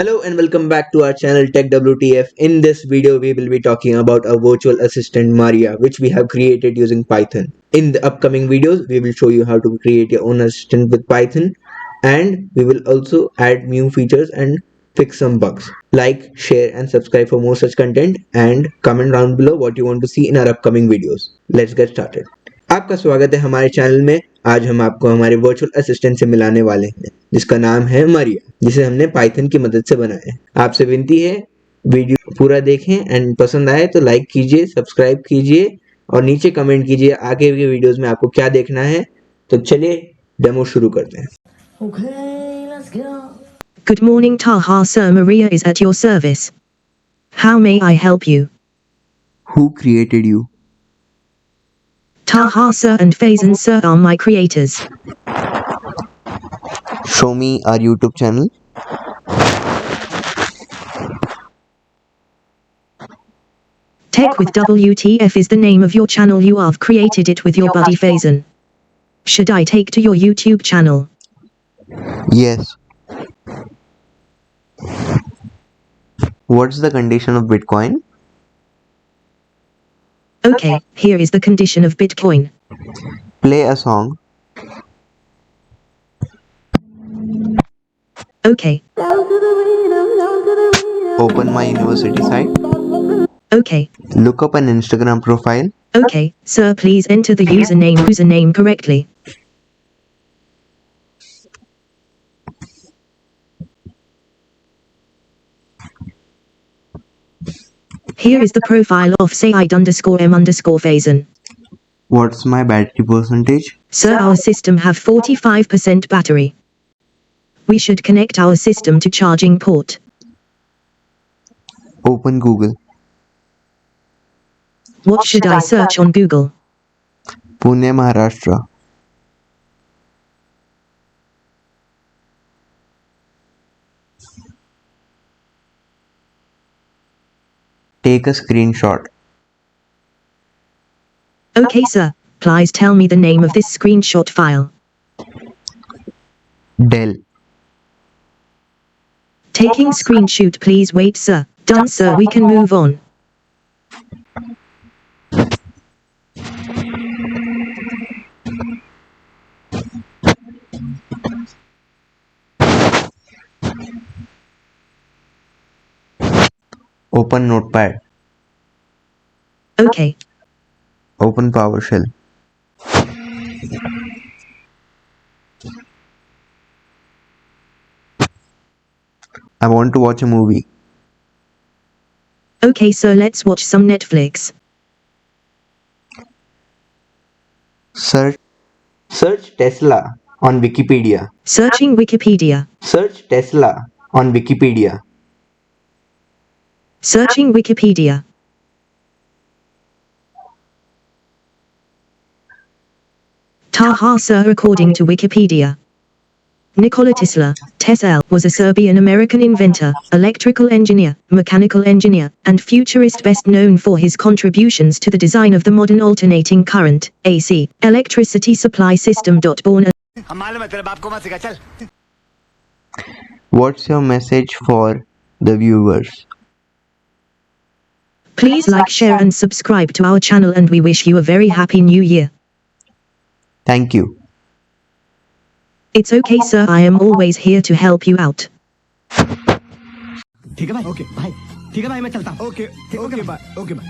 Hello and welcome back to our channel Tech WTF. In this video we will be talking about a virtual assistant Mariah which we have created using Python. In the upcoming videos we will show you how to create your own assistant with Python, and we will also add new features and fix some bugs. Like, share and subscribe for more such content, and comment down below what you want to see in our upcoming videos. Let's get started. आपका स्वागत है हमारे channel में। आज हम आपको हमारे virtual assistant से मिलाने वाले हैं जिसका नाम है मारिया, जिसे हमने पाइथन की मदद से बनाया है। आपसे विनती है वीडियो पूरा देखें एंड पसंद आए तो लाइक कीजिए, सब्सक्राइब कीजिए और नीचे कमेंट कीजिए आगे के वीडियोस में आपको क्या देखना है। तो चलिए डेमो शुरू करते हैं। Okay, let's go. Good morning, Taha sir. Maria is at your service. How may I help you? Who created you? Taha sir and Faizan sir are my creators. Show me our YouTube channel. Tech with WTF is the name of your channel. You have created it with your buddy Faizan. Should I take to your YouTube channel? Yes. What's the condition of Bitcoin? Okay, here is the condition of Bitcoin. Play a song. Okay, Open my university site. okay, Look up an Instagram profile. okay, sir, please enter the username correctly. Here is the profile of Said_M_Faizan. What's my battery percentage? Sir, our system have 45% battery. We should connect our system to charging port. Open Google. What should I search on Google? Pune, Maharashtra. Take a screenshot. Okay, sir. Please tell me the name of this screenshot file. Dell. Taking screenshot, please wait, sir. Done, sir. We can move on. Open Notepad. Okay. Open PowerShell. I want to watch a movie. Okay, sir. Let's watch some Netflix. Search Tesla on Wikipedia. Searching Wikipedia. Search Tesla on Wikipedia. Searching Wikipedia. Taha sir, according to Wikipedia, Nikola Tesla was a Serbian-American inventor, electrical engineer, mechanical engineer, and futurist best known for his contributions to the design of the modern alternating current, AC, electricity supply system. Born What's your message for the viewers? Please like, share and subscribe to our channel, and we wish you a very happy new year. Thank you. It's okay, sir. I am always here to help you out. ठीक है भाई, okay भाई, ठीक है भाई, मैं चलता हूँ। Okay, okay bye, okay bye.